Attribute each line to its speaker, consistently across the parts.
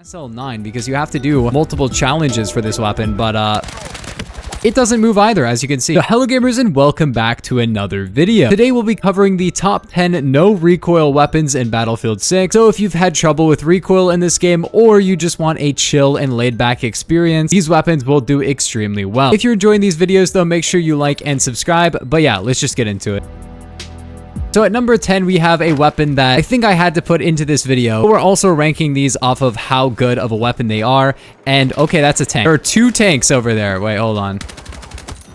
Speaker 1: SL9 because you have to do multiple challenges for this weapon, but it doesn't move either, as you can see. So hello gamers and welcome back to another video. Today we'll be covering the top 10 no recoil weapons in Battlefield 6. So if you've had trouble with recoil in this game, or you just want a chill and laid back experience, these weapons will do extremely well. If you're enjoying these videos though, make sure you like and subscribe. But yeah, let's just get into it. So at number 10, we have a weapon that I think I had to put into this video. But we're also ranking these off of how good of a weapon they are. And okay, that's a tank. There are two tanks over there. Wait, hold on.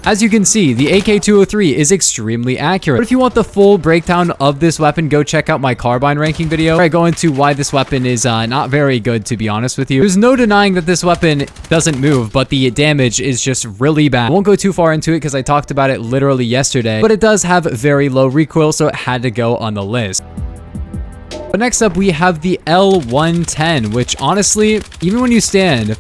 Speaker 1: As you can see, the AK-203 is extremely accurate. But if you want the full breakdown of this weapon, go check out my carbine ranking video, where I go into why this weapon is not very good, to be honest with you. There's no denying that this weapon doesn't move, but the damage is just really bad. I won't go too far into it because I talked about it literally yesterday, but it does have very low recoil, so it had to go on the list. But next up, we have the L110, which honestly, even when you stand,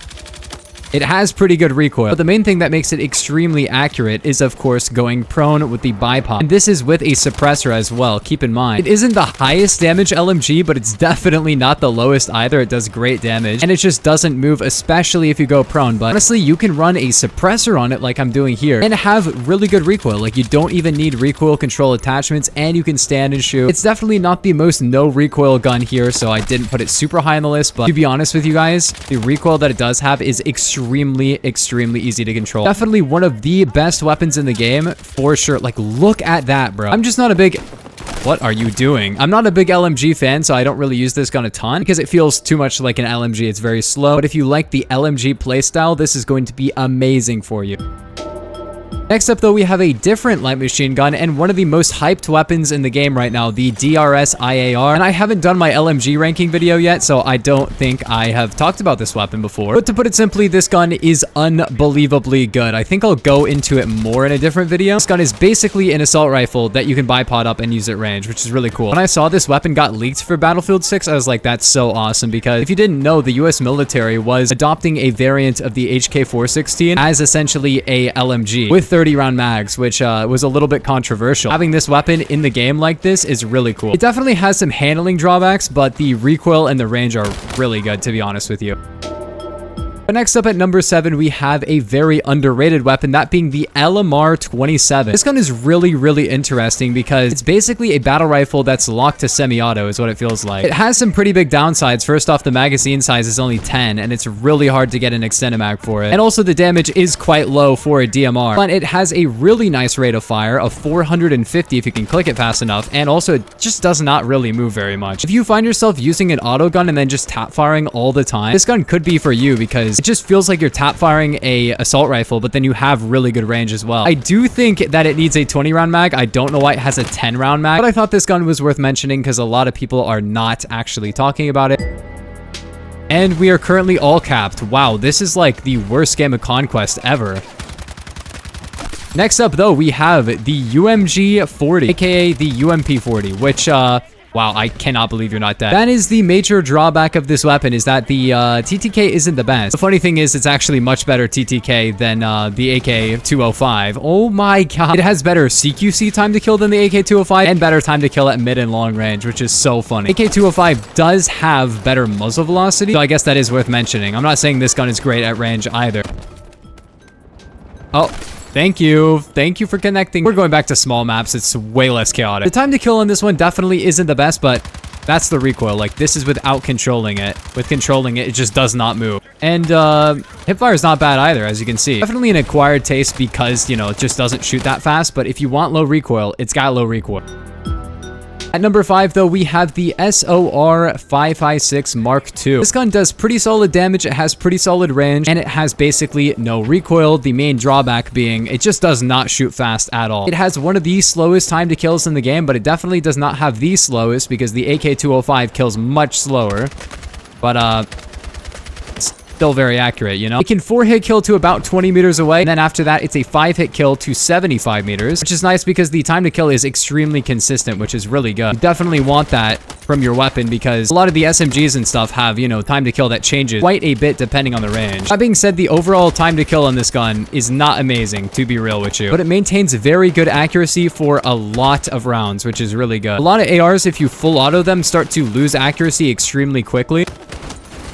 Speaker 1: it has pretty good recoil, but the main thing that makes it extremely accurate is, of course, going prone with the bipod. And this is with a suppressor as well, keep in mind. It isn't the highest damage LMG, but it's definitely not the lowest either. It does great damage, and it just doesn't move, especially if you go prone. But honestly, you can run a suppressor on it like I'm doing here and have really good recoil. Like, you don't even need recoil control attachments, and you can stand and shoot. It's definitely not the most no recoil gun here, so I didn't put it super high on the list, but to be honest with you guys, the recoil that it does have is extremely easy to control. Definitely one of the best weapons in the game for sure. Like, look at that, bro. I'm just not a big... What are you doing? I'm not a big LMG fan, so I don't really use this gun a ton because it feels too much like an LMG. It's very slow, but if you like the LMG playstyle, this is going to be amazing for you. Next up, though, we have a different light machine gun and one of the most hyped weapons in the game right now, the DRS IAR. And I haven't done my LMG ranking video yet, so I don't think I have talked about this weapon before. But to put it simply, this gun is unbelievably good. I think I'll go into it more in a different video. This gun is basically an assault rifle that you can bipod up and use at range, which is really cool. When I saw this weapon got leaked for Battlefield 6, I was like, that's so awesome, because if you didn't know, the US military was adopting a variant of the HK416 as essentially a LMG with 30-round mags, which was a little bit controversial. Having this weapon in the game like this is really cool. It definitely has some handling drawbacks, but the recoil and the range are really good, to be honest with you. But next up at number 7, we have a very underrated weapon, that being the LMR-27. This gun is really interesting because it's basically a battle rifle that's locked to semi-auto is what it feels like. It has some pretty big downsides. First off, the magazine size is only 10, and it's really hard to get an extended mag for it. And also the damage is quite low for a DMR, but it has a really nice rate of fire of 450 if you can click it fast enough, and also it just does not really move very much. If you find yourself using an auto gun and then just tap firing all the time, this gun could be for you because it just feels like you're tap firing a assault rifle, but then you have really good range as well. I do think that it needs a 20-round mag. I don't know why it has a 10-round mag, but I thought this gun was worth mentioning because a lot of people are not actually talking about it. And we are currently all capped. Wow, this is like the worst game of Conquest ever. Next up, though, we have the UMG-40, aka the UMP-40, which, wow, I cannot believe you're not dead. That is the major drawback of this weapon, is that the TTK isn't the best. The funny thing is, it's actually much better TTK than the AK-205. Oh my god. It has better CQC time to kill than the AK-205 and better time to kill at mid and long range, which is so funny. AK-205 does have better muzzle velocity, so I guess that is worth mentioning. I'm not saying this gun is great at range either. Oh. Thank you. Thank you for connecting. We're going back to small maps. It's way less chaotic. The time to kill on this one definitely isn't the best, but that's the recoil. Like, this is without controlling it. With controlling it, it just does not move. And hipfire is not bad either, as you can see. Definitely an acquired taste because, you know, it just doesn't shoot that fast. But if you want low recoil, it's got low recoil. At number 5, though, we have the SOR-556 Mark II. This gun does pretty solid damage, it has pretty solid range, and it has basically no recoil, the main drawback being it just does not shoot fast at all. It has one of the slowest time to kills in the game, but it definitely does not have the slowest because the AK-205 kills much slower. But, still very accurate, you know? It can 4-hit kill to about 20 meters away, and then after that, it's a 5-hit kill to 75 meters, which is nice because the time to kill is extremely consistent, which is really good. You definitely want that from your weapon because a lot of the SMGs and stuff have, you know, time to kill that changes quite a bit depending on the range. That being said, the overall time to kill on this gun is not amazing, to be real with you, but it maintains very good accuracy for a lot of rounds, which is really good. A lot of ARs, if you full auto them, start to lose accuracy extremely quickly.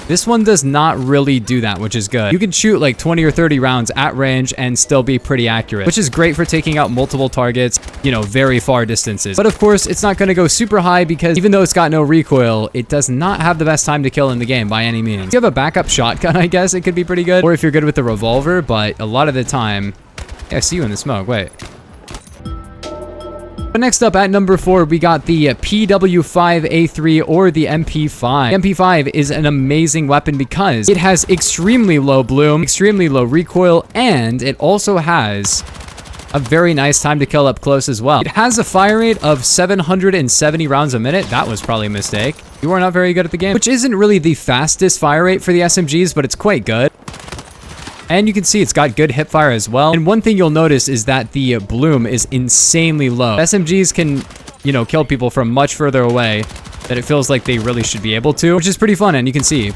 Speaker 1: This one does not really do that, which is good. You can shoot like 20 or 30 rounds at range and still be pretty accurate, which is great for taking out multiple targets, you know, very far distances. But of course, it's not going to go super high because even though it's got no recoil, it does not have the best time to kill in the game by any means. If you have a backup shotgun, I guess it could be pretty good. Or if you're good with the revolver, but a lot of the time... Yeah, I see you in the smoke. Wait. But next up at number 4, we got the PW5A3 or the MP5. The MP5 is an amazing weapon because it has extremely low bloom, extremely low recoil, and it also has a very nice time to kill up close as well. It has a fire rate of 770 rounds a minute. That was probably a mistake. You are not very good at the game, which isn't really the fastest fire rate for the SMGs, but it's quite good. And you can see it's got good hipfire as well. And one thing you'll notice is that the bloom is insanely low. SMGs can, you know, kill people from much further away than it feels like they really should be able to, which is pretty fun. And you can see,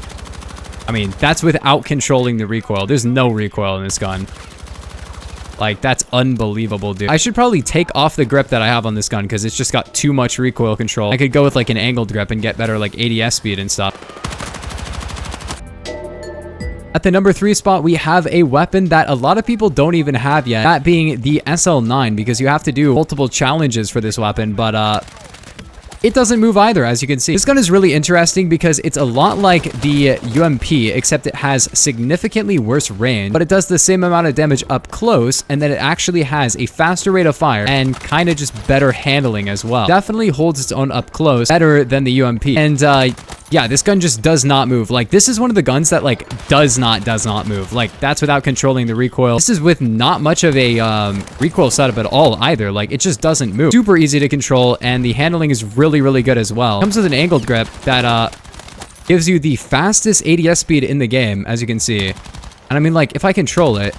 Speaker 1: I mean, that's without controlling the recoil. There's no recoil in this gun. Like, that's unbelievable, dude. I should probably take off the grip that I have on this gun because it's just got too much recoil control. I could go with like an angled grip and get better like ADS speed and stuff. At the number 3 spot, we have a weapon that a lot of people don't even have yet, that being the SL9, because you have to do multiple challenges for this weapon, but it doesn't move either, as you can see. This gun is really interesting because it's a lot like the UMP, except it has significantly worse range, but it does the same amount of damage up close, and then it actually has a faster rate of fire and kind of just better handling as well. Definitely holds its own up close better than the UMP. And yeah, this gun just does not move. Like, this is one of the guns that like does not move. Like, that's without controlling the recoil. This is with not much of a recoil setup at all either. Like, it just doesn't move. Super easy to control, and the handling is really good as well. Comes with an angled grip that gives you the fastest ADS speed in the game, as you can see. And I mean, like, if I control it,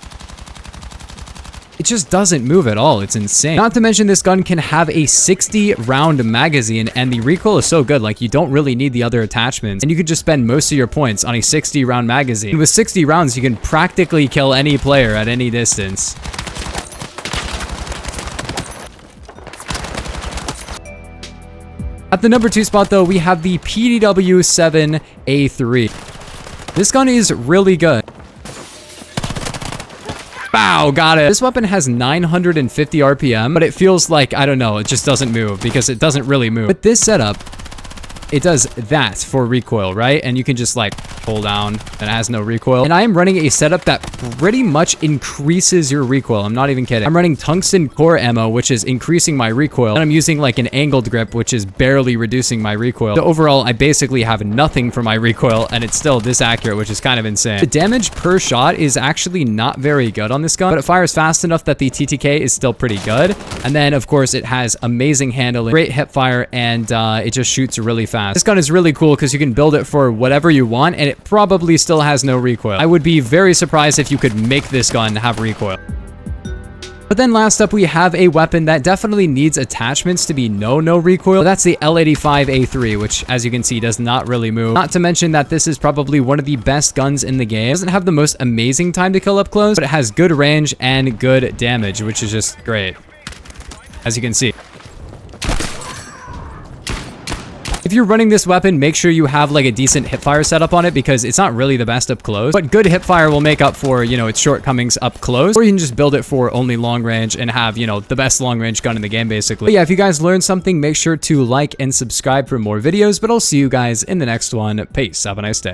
Speaker 1: it just doesn't move at all. It's insane. Not to mention this gun can have a 60 round magazine, and the recoil is so good, like, you don't really need the other attachments, and you could just spend most of your points on a 60 round magazine. And with 60 rounds, you can practically kill any player at any distance. At the number 2 spot, though, we have the PDW7A3. This gun is really good. Bow, got it. This weapon has 950 RPM, but it feels like, I don't know, it just doesn't move because it doesn't really move. With this setup, it does that for recoil, right? And you can just like pull down and it has no recoil. And I am running a setup that pretty much increases your recoil. I'm not even kidding. I'm running tungsten core ammo, which is increasing my recoil. And I'm using like an angled grip, which is barely reducing my recoil. So overall, I basically have nothing for my recoil, and it's still this accurate, which is kind of insane. The damage per shot is actually not very good on this gun, but it fires fast enough that the TTK is still pretty good. And then of course it has amazing handling, great hip fire, and it just shoots really fast. This gun is really cool because you can build it for whatever you want, and it probably still has no recoil. I would be very surprised if you could make this gun have recoil. But then last up, we have a weapon that definitely needs attachments to be no recoil. That's the L85A3, which, as you can see, does not really move. Not to mention that this is probably one of the best guns in the game. It doesn't have the most amazing time to kill up close, but it has good range and good damage, which is just great, as you can see. If you're running this weapon, make sure you have like a decent hipfire setup on it because it's not really the best up close, but good hipfire will make up for, you know, its shortcomings up close, or you can just build it for only long range and have, you know, the best long range gun in the game basically. But yeah, if you guys learned something, make sure to like and subscribe for more videos, but I'll see you guys in the next one. Peace. Have a nice day.